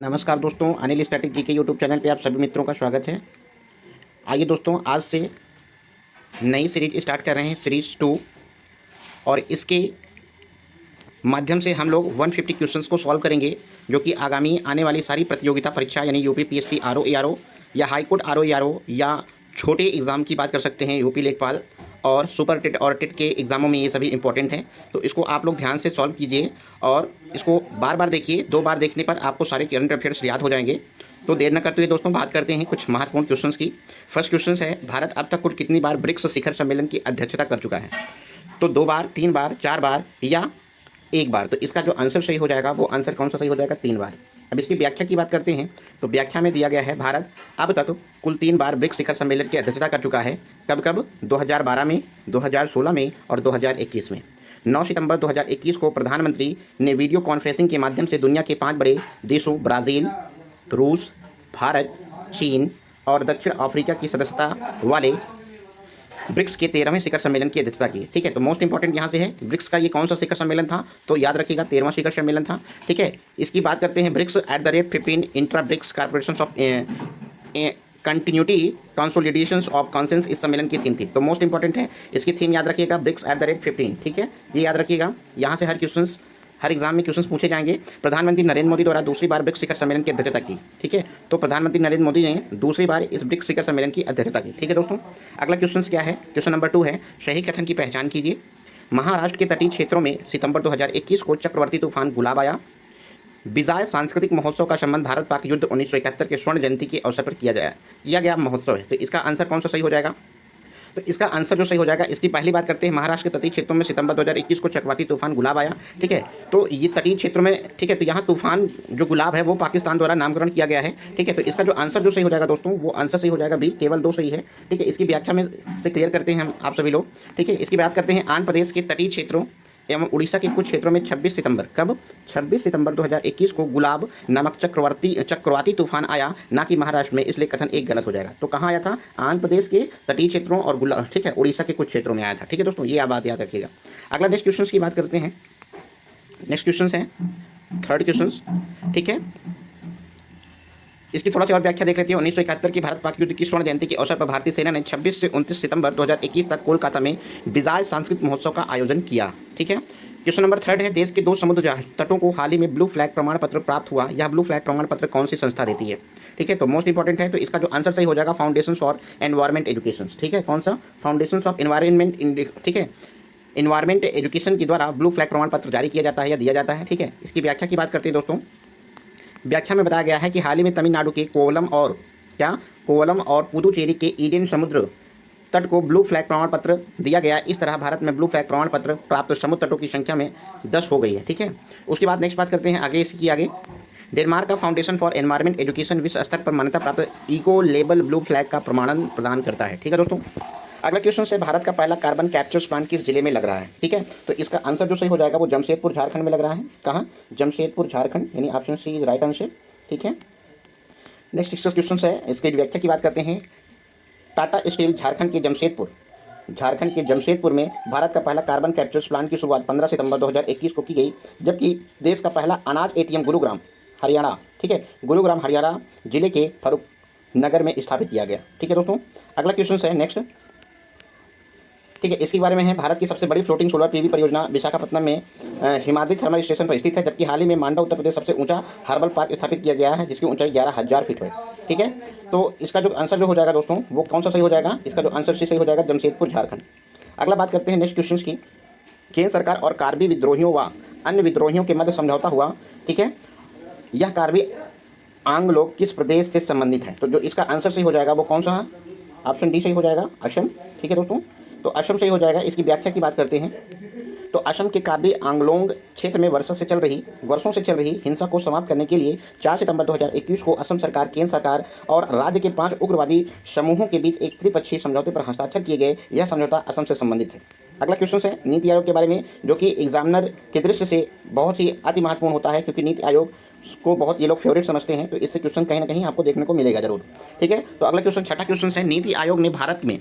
नमस्कार दोस्तों, Anil static G के यूट्यूब चैनल पे आप सभी मित्रों का स्वागत है। आइए दोस्तों, आज से नई सीरीज स्टार्ट कर रहे हैं, सीरीज 2। और इसके माध्यम से हम लोग 150 क्वेश्चंस को सॉल्व करेंगे, जो कि आगामी आने वाली सारी प्रतियोगिता परीक्षा यानी यूपी पीएससी आरओ एआरओ या हाईकोर्ट आरओ एआरओ या छोटे एग्ज़ाम की बात कर सकते हैं, यूपी लेखपाल और सुपर टिट और टिट के एग्ज़ामों में ये सभी इंपॉर्टेंट हैं। तो इसको आप लोग ध्यान से सॉल्व कीजिए और इसको बार बार देखिए। 2 बार देखने पर आपको सारे करंट अफेयर्स याद हो जाएंगे। तो देर न करते हुए दोस्तों बात करते हैं कुछ महत्वपूर्ण क्वेश्चंस की। फर्स्ट क्वेश्चन है, भारत अब तक कुल कितनी बार ब्रिक्स शिखर सम्मेलन की अध्यक्षता कर चुका है? तो 2 बार, 3 बार, 4 बार या 1 बार। तो इसका जो आंसर सही हो जाएगा वो आंसर कौन सा सही हो जाएगा? 3 बार। अब इसकी व्याख्या की बात करते हैं, तो व्याख्या में दिया गया है भारत अब तक कुल 3 बार ब्रिक्स शिखर सम्मेलन की अध्यक्षता कर चुका है। कब कब? 2012 में, 2016 में और 2021 में। 9 सितंबर 2021 को प्रधानमंत्री ने वीडियो कॉन्फ्रेंसिंग के माध्यम से दुनिया के 5 बड़े देशों ब्राज़ील, रूस, भारत, चीन और दक्षिण अफ्रीका की सदस्यता वाले ब्रिक्स के 13वें शिखर सम्मेलन की अध्यक्षता की। ठीक है, तो मोस्ट इंपॉर्टेंट यहाँ से है ब्रिक्स का ये कौन सा शिखर सम्मेलन था? तो याद रखिएगा 13वां शिखर सम्मेलन था। ठीक है, इसकी बात करते हैं BRICS @15 intra BRICS corporation of continuity consolidation of consensus इस सम्मेलन की थीम थी। तो मोस्ट इंपॉर्टेंट है, इसकी थीम याद रखिएगा ब्रिक्स @15। ठीक है, ये याद रखिएगा। यहाँ से हर एग्जाम में क्वेश्चंस पूछे जाएंगे। प्रधानमंत्री नरेंद्र मोदी द्वारा दूसरी बार ब्रिक्स शिखर सम्मेलन की अध्यक्षता की। ठीक है, तो प्रधानमंत्री नरेंद्र मोदी ने दूसरी बार इस ब्रिक्स शिखर सम्मेलन की अध्यक्षता की। ठीक है दोस्तों, अगला क्वेश्चन क्या है? क्वेश्चन नंबर 2 है, सही कथन की पहचान कीजिए। महाराष्ट्र के तटीय क्षेत्रों में सितंबर 2021 को चक्रवर्ती तूफान गुलाब आया। बिजाय सांस्कृतिक महोत्सव का संबंध भारत पाक युद्ध 1971 के स्वर्ण जयंती के अवसर पर किया गया महोत्सव है। तो इसका आंसर कौन सा सही हो जाएगा? तो इसका आंसर जो सही हो जाएगा, इसकी पहली बात करते हैं, महाराष्ट्र के तटीय क्षेत्रों में सितंबर 2021 को चक्रवाती तूफान गुलाब आया। ठीक है, तो ये तटीय क्षेत्रों में, ठीक है, तो यहाँ तूफान जो गुलाब है वो पाकिस्तान द्वारा नामकरण किया गया है। ठीक है, तो इसका जो आंसर जो सही हो जाएगा दोस्तों, वो आंसर सही हो जाएगा बी, केवल 2 सही है। ठीक है, इसकी व्याख्या में से क्लियर करते हैं हम आप सभी लोग। ठीक है, इसकी बात करते हैं, आंध्र प्रदेश के तटीय क्षेत्रों एवं उड़ीसा के कुछ क्षेत्रों में 26 सितंबर, कब? 26 सितंबर 2021 को गुलाब नामक चक्रवाती तूफान आया, ना कि महाराष्ट्र में, इसलिए कथन 1 गलत हो जाएगा। तो कहाँ आया था? आंध्र प्रदेश के तटीय क्षेत्रों और ठीक है, उड़ीसा के कुछ क्षेत्रों में आया था। ठीक है दोस्तों, ये बात याद रखिएगा। अगला नेक्स्ट क्वेश्चन की बात करते हैं। नेक्स्ट क्वेश्चन है थर्ड क्वेश्चन। ठीक है, इसकी थोड़ा सी और व्याख्या देख लेते हैं। 1971 की भारत पाक युद्ध की स्वर्ण जयंती के अवसर पर भारतीय सेना ने 26 से 29 सितंबर 2021 तक कोलकाता में बिजाय सांस्कृतिक महोत्सव का आयोजन किया। ठीक है, क्वेश्चन नंबर 3 है, देश के 2 समुद्र तटों को हाल ही में ब्लू फ्लैग प्रमाण पत्र प्राप्त हुआ। यह ब्लू फ्लैग प्रमाण पत्र कौन सी संस्था देती है? ठीक है, तो मोस्ट इंपॉर्टेंट है, तो इसका जो आंसर सही हो जाएगा फाउंडेशन फॉर एनवायरमेंट एजुकेशन। ठीक है, कौन सा? फाउंडेशन ऑफ एनवायरमेंट, ठीक है, एनवायरमेंट एजुकेशन के द्वारा ब्लू फ्लैग प्रमाण पत्र जारी किया जाता है या दिया जाता है। ठीक है, इसकी व्याख्या की बात करते हैं दोस्तों। व्याख्या में बताया गया है कि हाल ही में तमिलनाडु के कोवलम और पुदुचेरी के ईडन समुद्र तट को ब्लू फ्लैग प्रमाण पत्र दिया गया। इस तरह भारत में ब्लू फ्लैग प्रमाण पत्र प्राप्त समुद्र तटों की संख्या में 10 हो गई है। ठीक है, उसके बाद नेक्स्ट बात करते हैं आगे डेनमार्क का फाउंडेशन फॉर एनवायरमेंट एजुकेशन विश्व स्तर पर मान्यता प्राप्त इको लेबल ब्लू फ्लैग का प्रमाणन प्रदान करता है। ठीक है दोस्तों, अगला क्वेश्चन है, भारत का पहला कार्बन कैप्चर प्लांट किस जिले में लग रहा है? ठीक है, तो इसका आंसर जो सही हो जाएगा वो जमशेदपुर झारखंड में लग रहा है। कहाँ? जमशेदपुर झारखंड, यानी option C is right answer. ठीक है, नेक्स्ट क्वेश्चन है, इसकी व्याख्या की बात करते हैं। टाटा स्टील झारखंड के जमशेदपुर में भारत का पहला कार्बन कैप्चर प्लांट की शुरुआत 15 सितंबर 2021 को की गई, जबकि देश का पहला अनाज एटीएम गुरुग्राम हरियाणा, ठीक है, गुरुग्राम हरियाणा जिले के फरूख नगर में स्थापित किया गया। ठीक है दोस्तों, अगला क्वेश्चन है नेक्स्ट। ठीक है, इसके बारे में है, भारत की सबसे बड़ी फ्लोटिंग सोलर पीवी परियोजना विशाखापट्टनम में हिमाद्री थर्मल स्टेशन पर स्थित है, जबकि हाल ही में मांडा उत्तर प्रदेश सबसे ऊंचा हर्बल पार्क स्थापित किया गया है, जिसकी ऊंचाई 11,000 फीट है। ठीक है, तो इसका जो आंसर जो हो जाएगा दोस्तों, वो कौन सा सही हो जाएगा? इसका जो आंसर सही हो जाएगा जमशेदपुर झारखंड। अगला बात करते हैं नेक्स्ट क्वेश्चन की। केंद्र सरकार और कार्बी विद्रोहियों व अन्य विद्रोहियों के मध्य समझौता हुआ। ठीक है, यह कार्बी आंग लोग किस प्रदेश से संबंधित है? तो जो इसका आंसर सही हो जाएगा वो कौन सा है? ऑप्शन डी सही हो जाएगा, असम। ठीक है दोस्तों, तो असम सही हो जाएगा। इसकी व्याख्या की बात करते हैं, तो असम के कार्बी आंगलोंग क्षेत्र में वर्षों से चल रही हिंसा को समाप्त करने के लिए 4 सितंबर 2021 को असम सरकार, केंद्र सरकार और राज्य के 5 उग्रवादी समूहों के बीच एक त्रिपक्षीय समझौते पर हस्ताक्षर किए गए। यह समझौता असम से संबंधित है। अगला क्वेश्चन है नीति आयोग के बारे में, जो कि एग्जामिनर के दृष्टि से बहुत ही अति महत्वपूर्ण होता है, क्योंकि नीति आयोग को बहुत ये लोग फेवरेट समझते हैं। तो इससे क्वेश्चन कहीं ना कहीं आपको देखने को मिलेगा जरूर। ठीक है, तो अगला क्वेश्चन, छठा क्वेश्चन है, नीति आयोग ने भारत में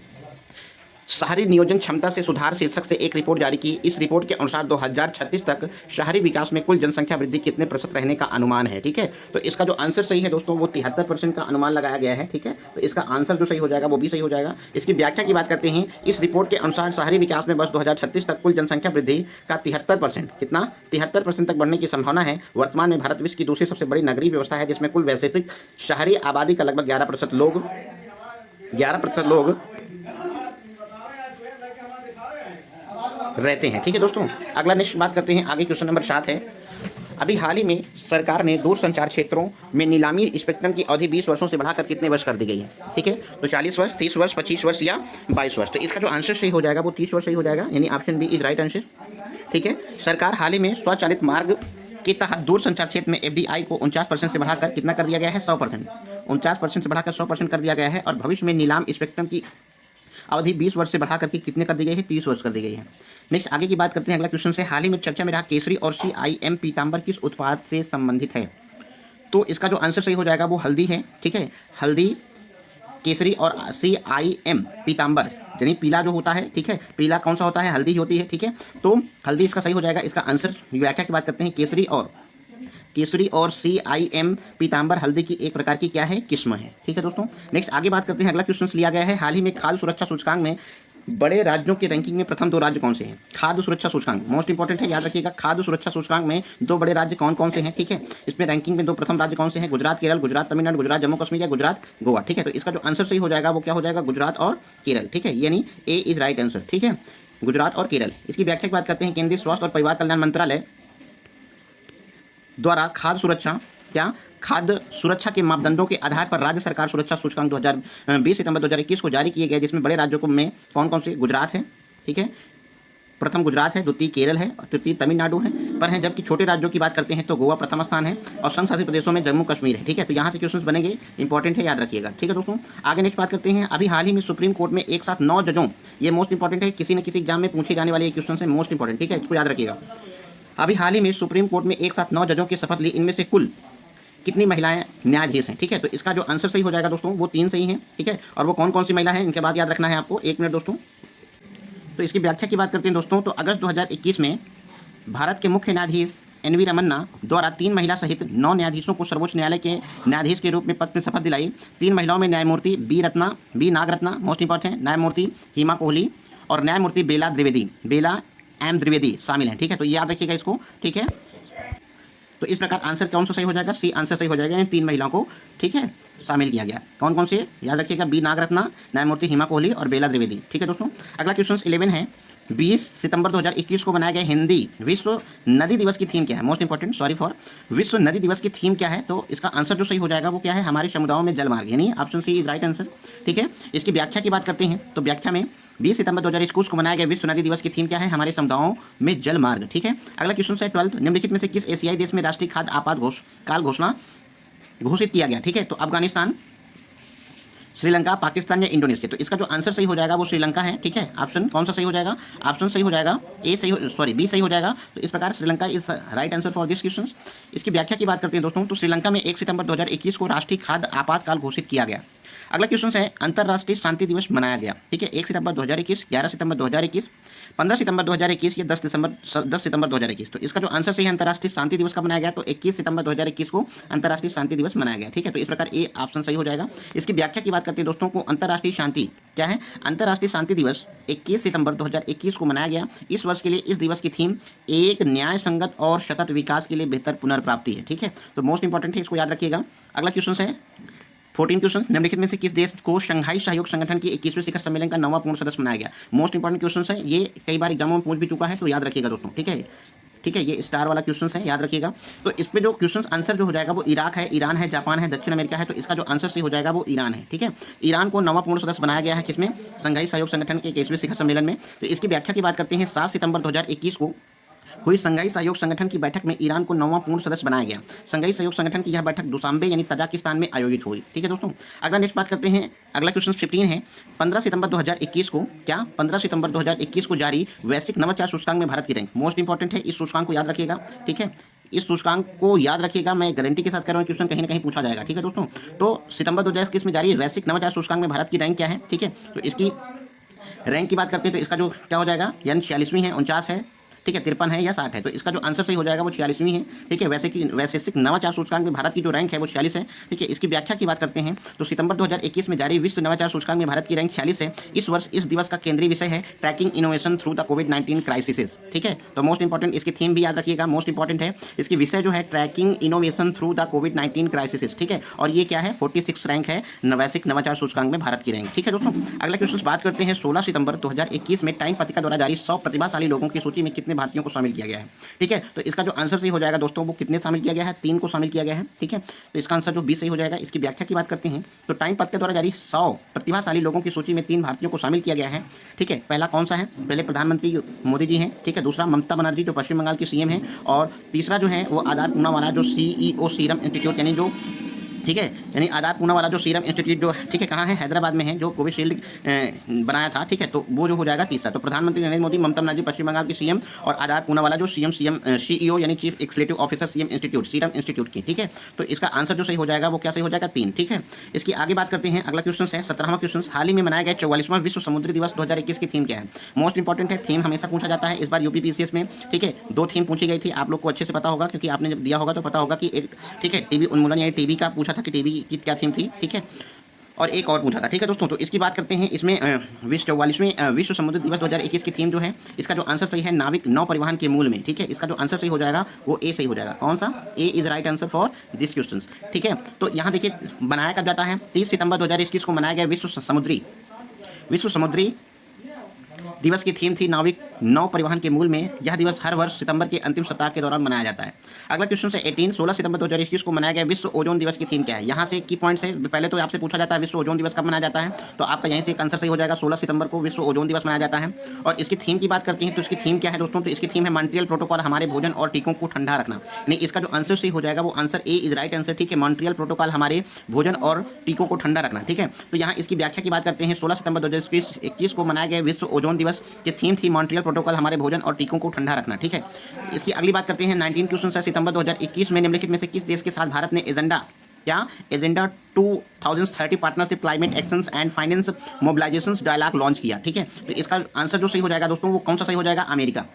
शहरी नियोजन क्षमता से सुधार शीर्षक से एक रिपोर्ट जारी की। इस रिपोर्ट के अनुसार 2036 तक शहरी विकास में कुल जनसंख्या वृद्धि कितने प्रतिशत रहने का अनुमान है। ठीक है, तो इसका जो आंसर सही है दोस्तों वो 73% का अनुमान लगाया गया है। ठीक है, तो इसका आंसर जो सही हो जाएगा वो भी सही हो जाएगा। इसकी व्याख्या की बात करते हैं। इस रिपोर्ट के अनुसार शहरी विकास में वर्ष 2036 तक कुल जनसंख्या वृद्धि का 73%, कितना 73% तक बढ़ने की संभावना है। वर्तमान में भारत विश्व की दूसरी सबसे बड़ी नगरीय व्यवस्था है, जिसमें कुल वैश्विक शहरी आबादी का लगभग 11% लोग रहते हैं। ठीक है दोस्तों, अगला नेक्स्ट बात करते हैं। आगे क्वेश्चन नंबर 7 है। अभी हाल ही में सरकार ने दूरसंचार क्षेत्रों में नीलामी स्पेक्ट्रम की अवधि 20 वर्षों से बढ़ाकर कितने वर्ष कर दी गई है। ठीक है, तो 40 वर्ष, 30 वर्ष, 25 वर्ष या 22 वर्ष। तो इसका जो आंसर सही हो जाएगा वो 30 वर्ष सही हो जाएगा, यानी option B is right answer. ठीक है, सरकार हाल ही में स्वचालित मार्ग के तहत दूरसंचार क्षेत्र में FDI को 49% से बढ़ाकर कितना कर दिया गया है, 100%। 49% से बढ़ाकर 100% कर दिया गया है। और भविष्य में नीलाम स्पेक्ट्रम की अवधि 20 वर्ष से बढ़ा करके कितने कर दी गई है, 30 वर्ष कर दी गई है। नेक्स्ट आगे की बात करते हैं। अगला क्वेश्चन से, हाल ही में चर्चा में रहा केसरी और CIM पीताम्बर किस उत्पाद से संबंधित है। तो इसका जो आंसर सही हो जाएगा वो हल्दी है। ठीक है, हल्दी, केसरी और CIM पीताम्बर यानी पीला जो होता है। ठीक है, पीला कौन सा होता है, हल्दी होती है। ठीक है, तो हल्दी इसका सही हो जाएगा। इसका आंसर व्याख्या की बात करते हैं। केसरी और CIM पीताम्बर हल्दी की एक प्रकार की क्या है, किस्म है। ठीक है दोस्तों, नेक्स्ट आगे बात करते हैं। अगला क्वेश्चन लिया गया है, हाल ही में खाद्य सुरक्षा सूचकांक में बड़े राज्यों की रैंकिंग में प्रथम 2 राज्य कौन से हैं। खाद्य सुरक्षा सूचकांक मोस्ट इंपॉर्टेंट है, याद रखिएगा। खाद्य सुरक्षा सूचकांक में 2 बड़े राज्य कौन कौन से हैं। ठीक है, इसमें रैंकिंग में 2 प्रथम राज्य कौन से हैं, गुजरात केरल, गुजरात तमिलनाडु, गुजरात जम्मू कश्मीर या गुजरात गोवा। ठीक है, तो इसका जो आंसर सही हो जाएगा वो क्या हो जाएगा, गुजरात और केरल। ठीक है, यानी ए इज राइट आंसर। ठीक है, गुजरात और केरल। इसकी व्याख्या की बात करते हैं। केंद्रीय स्वास्थ्य और परिवार कल्याण मंत्रालय द्वारा खाद्य सुरक्षा के मापदंडों के आधार पर राज्य सरकार सुरक्षा सूचकांक 20 सितंबर 2021 को जारी किए गए, जिसमें बड़े राज्यों में कौन कौन से, गुजरात है। ठीक है, प्रथम गुजरात है, द्वितीय केरल है और तृतीय तमिलनाडु है पर है। जबकि छोटे राज्यों की बात करते हैं तो गोवा प्रथम स्थान है और संघ शासित प्रदेशों में जम्मू कश्मीर है। ठीक है, तो यहाँ से क्वेश्चन बनेंगे, इंपॉर्टेंट है, याद रखिएगा। ठीक है दोस्तों, आगे नेक्स्ट बात करते हैं। अभी हाल ही में सुप्रीम कोर्ट में एक साथ 9 जजों, ये मोस्ट इंपॉर्टेंट है, किसी न किसी एग्जाम में पूछे जाने वाले क्वेश्चन है, मोस्ट इंपॉर्टेंट। ठीक है, इसको याद रखिएगा। अभी हाल ही में सुप्रीम कोर्ट में एक साथ 9 जजों की शपथ ली। इनमें से कुल कितनी महिलाएं न्यायाधीश हैं। ठीक है, तो इसका जो आंसर सही हो जाएगा दोस्तों वो 3 सही हैं। ठीक है, और वो कौन कौन सी महिला है इनके बाद याद रखना है आपको। 1 मिनट दोस्तों। तो इसकी व्याख्या की बात करते हैं दोस्तों। तो अगस्त 2021 में भारत के मुख्य न्यायाधीश NV रमन्ना द्वारा 3 महिला सहित 9 न्यायाधीशों को सर्वोच्च न्यायालय के न्यायाधीश के रूप में पद में शपथ दिलाई। 3 महिलाओं में न्यायमूर्ति बी नागरत्ना मोस्ट इंपॉर्टेंट है, न्यायमूर्ति हिमा कोहली और न्यायमूर्ति बेला एम द्विवेदी शामिल हैं। ठीक है, तो याद रखिएगा इसको। ठीक है, तो इस प्रकार आंसर कौन सा सही हो जाएगा, सी आंसर सही हो जाएगा, यानी 3 महिलाओं को ठीक है शामिल किया गया। कौन कौन से याद रखिएगा, बी नागरत्ना, न्यायमूर्ति हिमा कोहली और बेला द्विवेदी। ठीक है दोस्तों, अगला क्वेश्चन 11 है। 20 सितंबर 2021 को बनाया गया हिंदी विश्व नदी दिवस की थीम क्या है, मोस्ट इंपॉर्टेंट, सॉरी फॉर, विश्व नदी दिवस की थीम क्या है। तो इसका आंसर जो सही हो जाएगा वो क्या है, हमारे समुदायों में जलमार्ग, यानी option C is right answer. ठीक है, इसकी व्याख्या की बात करते हैं। तो व्याख्या में 20 सितंबर 2021 को मनाया गया विश्व नदी दिवस की थीम क्या है, हमारे समुदायों में जलमार्ग। ठीक है, अगला क्वेश्चन है 12, निम्नलिखित में से किस एशियाई देश में राष्ट्रीय खाद्य आपातकाल घोषणा घोषित किया गया। ठीक है, तो अफगानिस्तान, श्रीलंका, पाकिस्तान या इंडोनेशिया। तो इसका जो आंसर सही हो जाएगा वो श्रीलंका है। ठीक है, ऑप्शन कौन सा सही हो जाएगा, ऑप्शन सही हो जाएगा बी सही हो जाएगा। तो इस प्रकार Sri Lanka is right answer for this question. इसकी व्याख्या की बात करते हैं दोस्तों। तो श्रीलंका में 1 सितंबर 2021 को राष्ट्रीय खाद्य आपातकाल घोषित किया गया। अगला क्वेश्चन है, अंतर्राष्ट्रीय शांति दिवस मनाया गया। ठीक है, 1 सितंबर 2021, 11 सितंबर 2021, 15 सितंबर 2021 या 10 सितंबर 2021। तो इसका जो आंसर सही है, अंतर्राष्ट्रीय शांति दिवस का मनाया गया। तो 21 सितंबर 2021 को अंतर्राष्ट्रीय शांति दिवस मनाया गया। ठीक है, तो इस प्रकार ए ऑप्शन सही हो जाएगा। इसकी व्याख्या की बात करते हैं दोस्तों को, अंतर्राष्ट्रीय शांति क्या है, अंतर्राष्ट्रीय शांति दिवस 21 सितंबर 2021 को मनाया गया। इस वर्ष के लिए इस दिवस की थीम एक न्याय संगत और सतत विकास के लिए बेहतर पुनर्प्राप्ति है। ठीक है, तो मोस्ट इंपॉर्टेंट है, इसको याद रखिएगा। अगला क्वेश्चन है 14 क्वेश्चन, निम्नलिखित में से किस देश को शंघाई सहयोग संगठन की 21वें शिखर सम्मेलन का 9वां पूर्ण सदस्य बनाया गया। मोस्ट इंपॉर्टेंट क्वेश्चन है, ये कई बार एग्जामों में पूछ भी चुका है, तो याद रखिएगा दोस्तों। ठीक है, ठीक है, ये स्टार वाला क्वेश्चन है, याद रखिएगा। तो इस पे जो क्वेश्चन आंसर जो हो जाएगा वो इराक है, ईरान है, जापान है, दक्षिण अमेरिका है। तो इसका जो आंसर सही हो जाएगा वो ईरान है। ठीक है, ईरान को 9वां पूर्ण सदस्य बनाया गया है, किसमें, शंघाई सहयोग संगठन के 21वें शिखर सम्मेलन में। तो इसकी व्याख्या की बात करते हैं। 7 सितंबर 2021 को हुई शंघाई सहयोग संगठन की बैठक में ईरान को 9वां पूर्ण सदस्य बनाया गया। शंघाई सहयोग संगठन की यह बैठक दुशांबे यानी तजाकिस्तान में आयोजित हुई। ठीक है दोस्तों, अगला नेक्स्ट बात करते हैं। अगला क्वेश्चन 15 है। 15 सितंबर 2021 को 15 सितंबर 2021 को जारी वैश्विक नवाचार सूचकांक में भारत की रैंक, मोस्ट इंपॉर्टेंट है, इस सूचकांक को याद रखिएगा। ठीक है, इस सूचकांक को याद रखिएगा, मैं गारंटी के साथ कर रहा हूँ, क्वेश्चन कहीं ना कहीं पूछा जाएगा। ठीक है दोस्तों, तो सितंबर 2021 में जारी वैश्विक नवाचार सूचकांक में भारत की रैंक क्या है। ठीक है, तो इसकी रैंक की बात करते हैं तो इसका जो क्या हो जाएगा, यानी 46वीं है, 49 है, ठीक है, 53 है या 60 है। तो इसका जो आंसर सही हो जाएगा वो 46वीं है, ठीक है। वैश्विक नवाचार सूचकांक में भारत की जो रैंक है वो 46 है, ठीक है। इसकी व्याख्या की बात करते हैं तो सितंबर 2021 में जारी विश्व नवाचार सूचकांक में भारत की रैंक 46 है। इस वर्ष इस दिवस का केंद्रीय विषय है ट्रैकिंग इनोवेशन थ्रू द कोविड-19 क्राइसिस, ठीक है। तो मोस्ट इंपॉर्टेंट इसकी थीम भी याद रखिएगा, मोस्ट इंपॉर्टेंट है। इसकी विषय जो है ट्रैकिंग इनोवेशन थ्रू द कोविड-19 क्राइसिस, ठीक है। और ये क्या है, 46 रैंक है वैश्विक नवाचार सूचकांक में भारत की रैंक, ठीक है दोस्तों। अगला क्वेश्चन बात करते हैं 16 सितंबर 2021 में टाइम पत्रिका द्वारा जारी 100 प्रतिभाशाली लोगों की सूची में कितने भारतीयों को शामिल किया गया है, ठीक है। तो इसका जो आंसर सही हो जाएगा दोस्तों वो कितने शामिल किया गया है, 3 को शामिल किया गया है, ठीक है। तो इसका आंसर जो 20 सही हो जाएगा। इसकी व्याख्या की बात करते हैं तो टाइम पत्रिका द्वारा जारी 100 प्रतिभाशाली लोगों की सूची में 3 भारतीयों को शामिल किया गया है, ठीक है। पहला कौन सा है, पहले प्रधानमंत्री मोदी जी हैं, ठीक है। दूसरा ममता बनर्जी जो पश्चिम बंगाल की सीएम है, और तीसरा जो है वो आधार पूनावाला जो सीईओ सीरम इंस्टीट्यूट यानी जो, ठीक है, यानी आधार पूनावाला जो सीरम इंस्टीट्यूट जो, ठीक है, कहाँ है, हैदराबाद में है, जो कोविशील्ड बनाया था, ठीक है। तो वो जो हो जाएगा तीसरा। तो प्रधानमंत्री नरेंद्र मोदी, ममता बनर्जी पश्चिम बंगाल की सीएम, और आधार पूनावाला जो सीईओ यानी chief executive officer CM institute, serum institute की, ठीक है। तो इसका आंसर जो सही हो जाएगा वो क्या सही हो जाएगा, 3, ठीक है। इसकी आगे बात करते हैं। अगला क्वेश्चन है 17वां क्वेश्चन, हाल ही में मनाया गया 44वां विश्व समुद्री दिवस 2021 की थीम क्या है। मोस्ट इंपॉर्टेंट है, थीम हमेशा पूछा जाता है। इस बार यूपीपीसीएस में, ठीक है, 2 थीम पूछी गई थी, आप लोग को अच्छे से पता होगा क्योंकि आपने जब दिया होगा तो पता होगा कि एक, ठीक है, टीबी उन्मूलन यानी टीबी का पूछा था कि टीबी की क्या थीम थी, ठीक है, और एक और पूछा था, ठीक है दोस्तों। तो इसकी बात करते हैं। इसमें 44वें विश्व समुद्र दिवस 2021 की थीम जो है, इसका जो आंसर सही है नाविक नौ परिवहन के मूल में, ठीक है। इसका जो आंसर सही हो जाएगा वो ए सही हो जाएगा। कौन सा, A is right answer for this question, ठीक है। तो यहाँ देखिए बनाया कब जाता है, 30 सितंबर 2021 को मनाया गया विश्व समुद्री दिवस की थीम थी नाविक नौ परिवहन के मूल में। यह दिवस हर वर्ष सितंबर के अंतिम सप्ताह के दौरान मनाया जाता है। अगला क्वेश्चन है 18, 16 सितंबर 2021 को मनाया गया विश्व ओजोन दिवस की थीम क्या है। यहाँ से की पॉइंट्स है, पहले तो आपसे पूछा जाता है विश्व ओजोन दिवस कब मनाया जाता है, तो आपका यहीं से एक आंसर सही हो जाएगा, 16 सितंबर को विश्व ओजोन दिवस मनाया जाता है। और इसकी थीम की बात करते हैं तो इसकी थीम क्या है दोस्तों, तो इसकी थीम है मॉन्ट्रियल प्रोटोकॉल, हमारे भोजन और टीकों को ठंडा रखना। नहीं, इसका जो आंसर सही हो जाएगा वो answer A is right answer, ठीक है। मॉन्ट्रियल प्रोटोकॉल हमारे भोजन और टीकों को ठंडा रखना, ठीक है। तो यहाँ इसकी व्याख्या की बात करते हैं। 16 सितंबर 2021 को मनाया गया विश्व ओजोन दिवस की थीम थी मॉन्ट्रियल प्रोटोकॉल, हमारे भोजन और टीकों को ठंडा रखना, ठीक है। इसकी अगली बात करते हैं 19 क्वेश्चन है। सितंबर 2021 में निम्नलिखित में से किस देश के साथ भारत ने agenda 2030 partnership climate actions and finance mobilisations dialogue launch किया, ठीक है। तो इसका आंसर जो सही हो जाएगा दोस्तों वो कौन सा सही हो जाएगा, अमेरिका,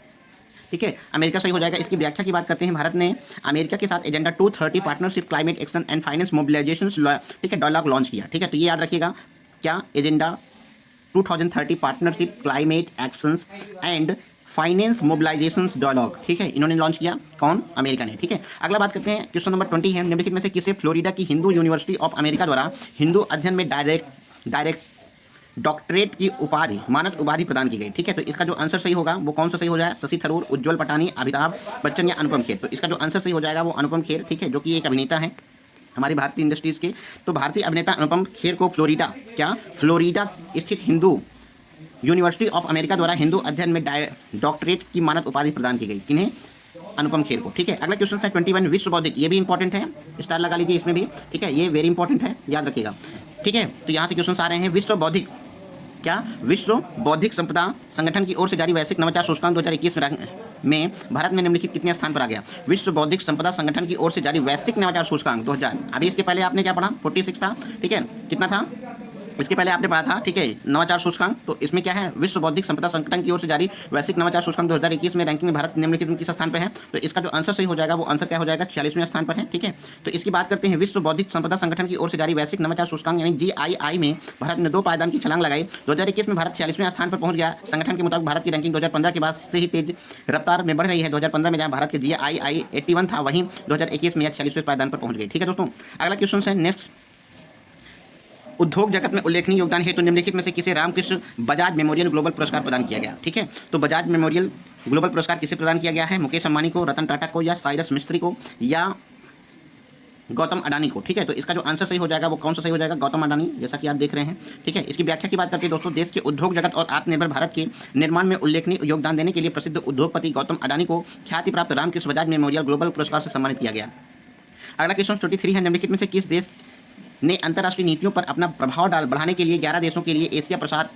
ठीक है, अमेरिका सही हो जाएगा। इसकी व्याख्या की बात करते हैं। भारत ने अमेरिका के साथ agenda 2030 partnership climate action and finance mobilisations, ठीक है, डायलॉग लॉन्च किया, ठीक है। तो ये याद रखिएगा, क्या, agenda 2030 partnership climate actions and finance mobilisations dialogue, ठीक है, इन्होंने लॉन्च किया, कौन, अमेरिका ने, ठीक है। अगला बात करते हैं। क्वेश्चन नंबर 20 है, निम्नलिखित में से किसे फ्लोरिडा की हिंदू यूनिवर्सिटी ऑफ अमेरिका द्वारा हिंदू अध्ययन में डायरेक्ट डॉक्टरेट की उपाधि, मानद उपाधि प्रदान की गई, ठीक है। तो इसका जो आंसर सही होगा वो कौन सा सही हो जाएगा, शशि थरूर, उज्ज्वल पटानी, अमिताभ बच्चन या अनुपम खेर। तो इसका जो आंसर सही हो जाएगा वो अनुपम खेर, ठीक है, जो कि एक अभिनेता है हमारी भारतीय इंडस्ट्रीज़ के। तो भारतीय अभिनेता अनुपम खेर को फ्लोरिडा स्थित हिंदू यूनिवर्सिटी ऑफ अमेरिका द्वारा हिंदू अध्ययन में डॉक्टरेट की मानद उपाधि प्रदान की गई, किन्हें, अनुपम खेर को, ठीक है। अगला क्वेश्चन है 21, विश्व बौद्धिक, ये भी इंपॉर्टेंट है, स्टार लगा लीजिए इसमें भी, ठीक है, ये वेरी इंपॉर्टेंट है, याद रखिएगा, ठीक है। तो यहाँ से क्वेश्चन आ रहे हैं। विश्व बौद्धिक संपदा संगठन की ओर से जारी वैश्विक नवाचार सूचकांक 2021 में भारत में निम्नलिखित कितने स्थान पर आ गया। विश्व बौद्धिक संपदा संगठन की ओर से जारी वैश्विक नवाचार सूचकांक 2000, अभी इसके पहले आपने क्या पढ़ा, 46 था, ठीक है, कितना था इसके पहले आपने पढ़ा था, ठीक है, नवाचार सूचकांक। तो इसमें क्या है, विश्व बौद्धिक संपदा संगठन की ओर से जारी वैश्विक नवाचार सूचकांक 2021 में रैंकिंग में भारत निम्नलिखित में किस स्थान पर है। तो इसका जो आंसर सही हो जाएगा वो आंसर क्या हो जाएगा, 46वें स्थान पर है, ठीक है। तो इसकी बात करते हैं। विश्व बौद्धिक संपदा संगठन की ओर से जारी वैश्विक नवाचार सूचकांक यानी GII में भारत ने 2 पायदान की छलांग लगाई। 2021 में भारत 46वें स्थान पर पहुंच गया। संगठन के मुताबिक भारत की रैंकिंग 2015 के बाद से ही तेज रफ्तार में बढ़ रही है। 2015 में जहां भारत के GII 81 था, वहीं 2021 में यह 46वें पायदान पर पहुंच गई, ठीक है दोस्तों। अगला क्वेश्चन है नेक्स्ट, उद्योग जगत में उल्लेखनीय योगदान हेतु निम्नलिखित में से किसे रामकृष्ण बजाज मेमोरियल ग्लोबल पुरस्कार प्रदान किया गया, ठीक है। तो बजाज मेमोरियल ग्लोबल पुरस्कार किसे प्रदान किया गया है, मुकेश अंबानी को, रतन टाटा को, या साइरस मिस्त्री को, या गौतम अडानी को, ठीक है। तो इसका जो आंसर सही हो जाएगा वो कौन सा सही हो जाएगा, गौतम अडानी, जैसा कि आप देख रहे हैं, ठीक है। इसकी व्याख्या की बात करते हैं दोस्तों। देश के उद्योग जगत और आत्मनिर्भर भारत के निर्माण में उल्लेखनीय योगदान देने के लिए प्रसिद्ध उद्योगपति गौतम अडानी को ख्याति प्राप्त रामकृष्ण बजाज मेमोरियल ग्लोबल पुरस्कार से सम्मानित किया गया। अगला क्वेश्चन 23 है, निम्नलिखित में से किस देश ने अंतर्राष्ट्रीय नीतियों पर अपना प्रभाव बढ़ाने के लिए 11 देशों के लिए एशिया प्रसाद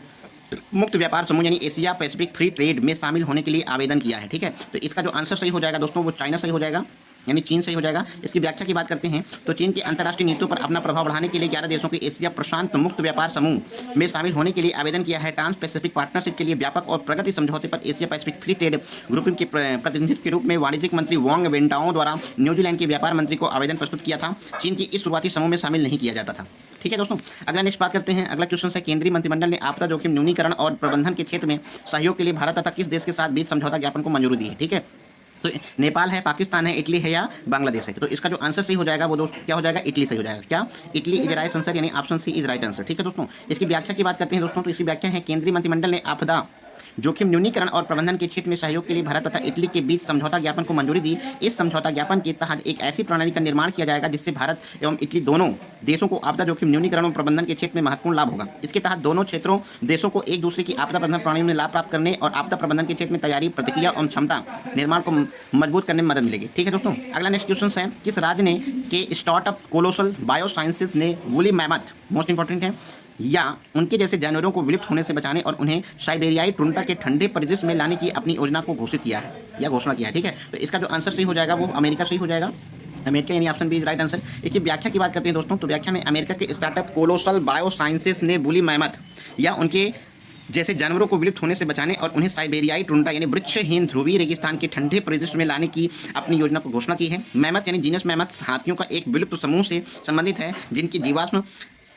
मुक्त व्यापार समूह यानी एशिया पैसिफिक फ्री ट्रेड में शामिल होने के लिए आवेदन किया है, ठीक है। तो इसका जो आंसर सही हो जाएगा दोस्तों वो चाइना सही हो जाएगा, यानी चीन सही हो जाएगा। इसकी व्याख्या की बात करते हैं तो चीन की अंतर्राष्ट्रीय नीतियों पर अपना प्रभाव बढ़ाने के लिए 11 देशों के एशिया प्रशांत मुक्त व्यापार समूह में शामिल होने के लिए आवेदन किया है। ट्रांस पैसिफिक पार्टनरशिप के लिए व्यापक और प्रगति समझौते पर Asia Pacific free trade grouping के प्रतिनिधित्व के रूप में वाणिज्यिक मंत्री वांग वेंटाओ द्वारा न्यूजीलैंड के व्यापार मंत्री को आवेदन प्रस्तुत किया था। चीन की इस शुरुआती समूह में शामिल नहीं किया जाता था। ठीक है दोस्तों, अगला नेक्स्ट बात करते हैं। अगला क्वेश्चन है, केंद्रीय मंत्रिमंडल ने आपदा जोखिम न्यूनीकरण और प्रबंधन के क्षेत्र में सहयोग के लिए भारत तथा किस देश के साथ बीच समझौता ज्ञापन को मंजूरी दी है। ठीक है, तो नेपाल है, पाकिस्तान है, इटली है या बांग्लादेश है। तो इसका जो आंसर सही हो जाएगा वो दोस्त क्या हो जाएगा, इटली सही हो जाएगा। क्या, इटली इज राइट आंसर, यानी option C is right answer. ठीक है दोस्तों, इसकी व्याख्या की बात करते हैं दोस्तों। तो इसकी व्याख्या है, केंद्रीय मंत्रिमंडल ने आपदा जोखिम न्यूनीकरण और प्रबंधन के क्षेत्र में सहयोग के लिए भारत तथा इटली के बीच समझौता ज्ञापन को मंजूरी दी। इस समझौता ज्ञापन के तहत एक ऐसी प्रणाली का निर्माण किया जाएगा जिससे भारत एवं इटली दोनों देशों को आपदा जोखिम न्यूनीकरण और प्रबंधन के क्षेत्र में महत्वपूर्ण लाभ होगा। इसके तहत दोनों क्षेत्रों देशों को एक दूसरे की आपदा प्रबंधन प्रणाली में लाभ प्राप्त करने और आपदा प्रबंधन के क्षेत्र में तैयारी, प्रतिक्रिया एवं क्षमता निर्माण को मजबूत करने में मदद मिलेगी। ठीक है दोस्तों, अगला नेक्स्ट क्वेश्चन है, किस राज्य ने के स्टार्टअप कोलोसल बायोसाइंसेज ने वूली मैमथ, मोस्ट इंपॉर्टेंट है, या उनके जैसे जानवरों को विलुप्त होने से बचाने और उन्हें साइबेरियाई टुंड्रा के ठंडे परिदृश्य में लाने की अपनी योजना को घोषित किया है या घोषणा किया है। ठीक है, तो इसका जो आंसर सही हो जाएगा वो अमेरिका सही हो जाएगा। अमेरिका यानी option B is right answer. इसकी व्याख्या की बात करते हैं दोस्तों। तो व्याख्या में, अमेरिका के स्टार्टअप कोलोसल बायोसाइंसेस ने वूली मैमथ या उनके जैसे जानवरों को विलुप्त होने से बचाने और उन्हें साइबेरियाई टुंड्रा यानी वृक्षहीन ध्रुवीय रेगिस्तान के ठंडे परिदृश्य में लाने की अपनी योजना को घोषणा की है। मैमथ यानी जीनस मैमथ हाथियों का एक विलुप्त समूह से संबंधित है जिनकी जीवाश्म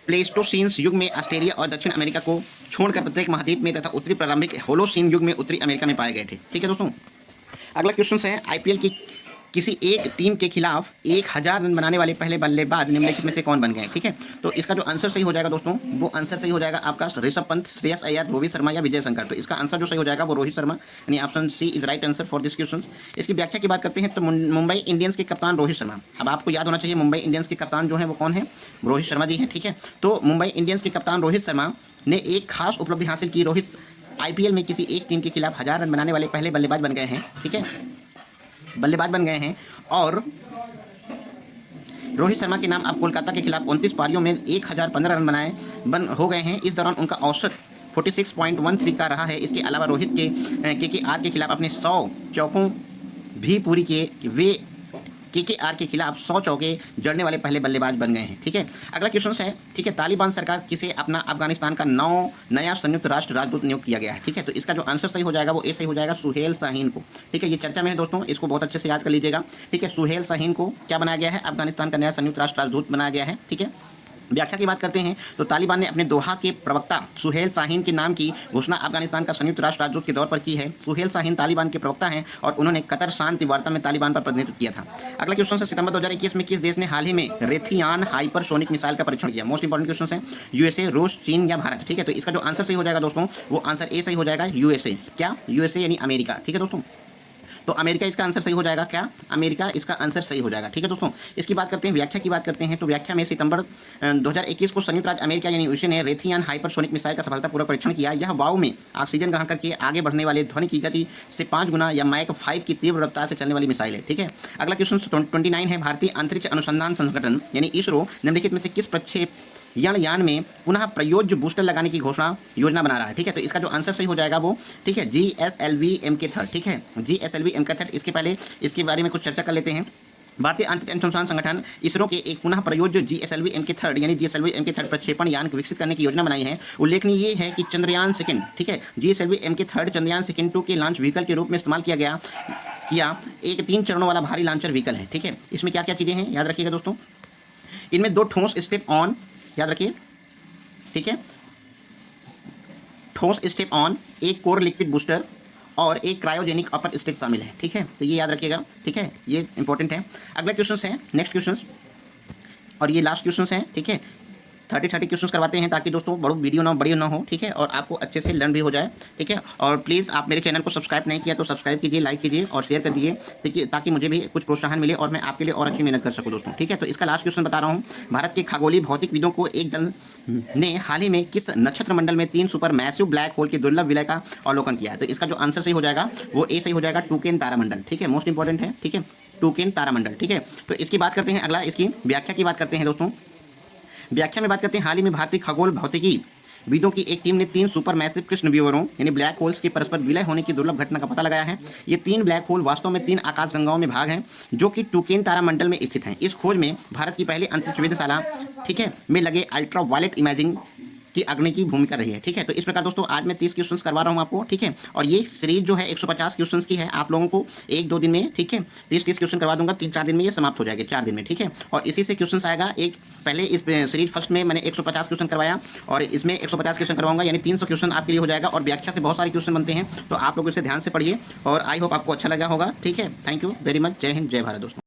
प्लेस्टोसीन युग में ऑस्ट्रेलिया और दक्षिण अमेरिका को छोड़कर प्रत्येक महाद्वीप में तथा उत्तरी प्रारंभिक होलोसीन युग में उत्तरी अमेरिका में पाए गए थे। ठीक है दोस्तों, अगला क्वेश्चन है, आईपीएल की किसी एक टीम के खिलाफ 1000 रन बनाने वाले पहले बल्लेबाज निम्नलिखित में से कौन बन गए। ठीक है, तो इसका जो आंसर सही हो जाएगा दोस्तों, वो आंसर सही हो जाएगा आपका ऋषभ पंत, श्रेयस अय्यर, रोहित शर्मा या विजय शंकर। तो इसका आंसर जो सही हो जाएगा वो रोहित शर्मा, यानी option C is right answer for this question. इसकी व्याख्या की बात करते हैं तो मुंबई इंडियंस के कप्तान रोहित शर्मा, अब आपको याद होना चाहिए मुंबई इंडियंस के कप्तान जो है वो कौन है, रोहित शर्मा जी है। ठीक है, तो मुंबई इंडियंस के कप्तान रोहित शर्मा ने एक खास उपलब्धि हासिल की। रोहित आईपीएल में किसी एक टीम के खिलाफ 1000 रन बनाने वाले पहले बल्लेबाज बन गए हैं। ठीक है, बल्लेबाज बन गए हैं। और रोहित शर्मा के नाम अब कोलकाता के खिलाफ 29 पारियों में 1015 रन हो गए हैं। इस दौरान उनका औसत 46.13 का रहा है। इसके अलावा रोहित के आर के खिलाफ अपने 100 चौकों भी पूरी किए। वे केकेआर के खिलाफ 100 चौके जड़ने वाले पहले बल्लेबाज बन गए हैं। ठीक है, अगला क्वेश्चन है, ठीक है, तालिबान सरकार किसे अपना अफगानिस्तान का नया संयुक्त राष्ट्र राजदूत नियुक्त किया गया है। ठीक है, तो इसका जो आंसर सही हो जाएगा वो ए सही हो जाएगा, सुहेल शाहीन को। ठीक है, ये चर्चा में है दोस्तों, इसको बहुत अच्छे से याद कर लीजिएगा। ठीक है, सुहेल शाहीन को क्या बनाया गया है, अफगानिस्तान का नया संयुक्त राष्ट्र राजदूत बनाया गया है। ठीक है, व्याख्या की बात करते हैं तो तालिबान ने अपने दोहा के प्रवक्ता सुहेल शाहीन के नाम की घोषणा अफगानिस्तान का संयुक्त राष्ट्र राजदूत के तौर पर की है। सुहेल शाहीन तालिबान के प्रवक्ता हैं और उन्होंने कतर शांति वार्ता में तालिबान पर प्रतिनिधित्व किया था। अगला क्वेश्चन है, सितंबर 2021 में किस देश ने हाल ही में रेथियान हाइपरसोनिक मिसाइल का परीक्षण किया। मोस्ट इंपॉर्टेंट क्वेश्चन है, यूएसए, रूस, चीन या भारत। ठीक है, तो इसका जो आंसर सही हो जाएगा दोस्तों वो आंसर ए सही हो जाएगा, यूएसए। क्या, यूएसए यानी अमेरिका। ठीक है दोस्तों, तो अमेरिका इसका आंसर सही हो जाएगा। क्या, अमेरिका इसका आंसर सही हो जाएगा। ठीक है दोस्तों, इसकी बात करते हैं, व्याख्या की बात करते हैं। तो व्याख्या में सितंबर 2021 को संयुक्त राज्य अमेरिका यानी यूएसए ने रेथियान हाइपरसोनिक मिसाइल का सफलतापूर्वक परीक्षण किया। यह वायु में ऑक्सीजन ग्रहण करके आगे बढ़ने वाले ध्वनि की गति से 5 गुना या मैक 5 की तीव्र रफ्तार से चलने वाली मिसाइल है। ठीक है, अगला क्वेश्चन 29 है, भारतीय अंतरिक्ष अनुसंधान संगठन यानी इसरो निम्नलिखित में से किस यान में पुनः प्रयोज्य बूस्टर लगाने की योजना बना रहा है। ठीक है, तो इसका जो आंसर सही हो जाएगा वो, ठीक है, GSLV MK3। ठीक है, GSLV MK3। इसके पहले इसके बारे में कुछ चर्चा कर लेते हैं। भारतीय अंतरिक्ष अनुसंधान संगठन इसरो के एक पुनः प्रयोज्य GSLV MK3 यानी GSLV MK3 प्रक्षेपण यान को विकसित करने की योजना बनाई है। उल्लेखनीय ये है कि चंद्रयान सेकंड, ठीक है, GSLV MK3 चंद्रयान सेकंड 2 के लॉन्च व्हीकल के रूप में इस्तेमाल किया एक 3 चरणों वाला भारी लॉन्चर व्हीकल है। ठीक है, इसमें क्या क्या चीज़ें हैं याद रखिएगा दोस्तों। इनमें 2 ठोस स्टेप ऑन, याद रखिए, ठीक है, ठोस स्टेप ऑन, एक कोर लिक्विड बूस्टर और एक क्रायोजेनिक अपर स्टेज शामिल है। ठीक है, तो ये याद रखिएगा। ठीक है, ये इंपॉर्टेंट है। अगला क्वेश्चन है, नेक्स्ट क्वेश्चन, और ये लास्ट क्वेश्चन है। ठीक है, 30 क्वेश्चन करवाते हैं ताकि दोस्तों वीडियो ना बड़ी ना हो। ठीक है, और आपको अच्छे से लर्न भी हो जाए। ठीक है, और प्लीज़ आप मेरे चैनल को सब्सक्राइब नहीं किया तो सब्सक्राइब कीजिए, लाइक कीजिए और शेयर कर दीजिए ताकि मुझे भी कुछ प्रोत्साहन मिले और मैं आपके लिए और अच्छी मेहनत कर सकूं दोस्तों। ठीक है, तो इसका लास्ट क्वेश्चन बता रहा हूँ, भारत के खगोलीय भौतिकविदों को एक दल ने हाल ही में किस नक्षत्र मंडल में 3 सुपर मैसिव ब्लैक होल के दुर्लभ विलय का अवलोकन किया है। तो इसका जो आंसर सही हो जाएगा वो ए सही हो जाएगा, टूकेन तारामंडल। ठीक है, मोस्ट इंपॉर्टेंट है। ठीक है, टूकेन तारामंडल। ठीक है, तो इसकी बात करते हैं। अगला इसकी व्याख्या की बात करते हैं दोस्तों। व्याख्या में बात करते हैं, हाल ही में भारतीय खगोल भौतिकी विदों की एक टीम ने 3 सुपर मैसिव कृष्ण व्यूवरों यानी ब्लैक होल्स के परस्पर विलय होने की दुर्लभ घटना का पता लगाया है। ये 3 ब्लैक होल वास्तव में 3 आकाशगंगाओं में भाग हैं जो कि टुकेन तारामंडल में स्थित हैं। इस खोज में भारत की पहली अंतरिक्ष वेधशाला, ठीक है, में लगे अल्ट्रा वायलेट इमेजिंग की अग्नि की भूमिका रही है। ठीक है, तो इस प्रकार दोस्तों आज मैं 30 क्वेश्चंस करवा रहा हूँ आपको। ठीक है, और ये सीरीज जो है 150 क्वेश्चंस की है। आप लोगों को 1-2 दिन में, ठीक है, 30 क्वेश्चन करवा दूंगा। 3-4 दिन में ये समाप्त हो जाएगी, 4 दिन में। ठीक है, और इसी से क्वेश्चन आएगा। एक पहले इस सीरीज फर्स्ट में मैंने 150 क्वेश्चन करवाया और इसमें 150 क्वेश्चन करवाऊंगा, यानी 300 क्वेश्चन आपके लिए हो जाएगा। और व्याख्या से बहुत सारे क्वेश्चन बनते हैं, तो आप लोग इसे ध्यान से पढ़िए और आई होप आपको अच्छा लगा होगा। ठीक है, थैंक यू वेरी मच। जय हिंद, जय भारत दोस्तों।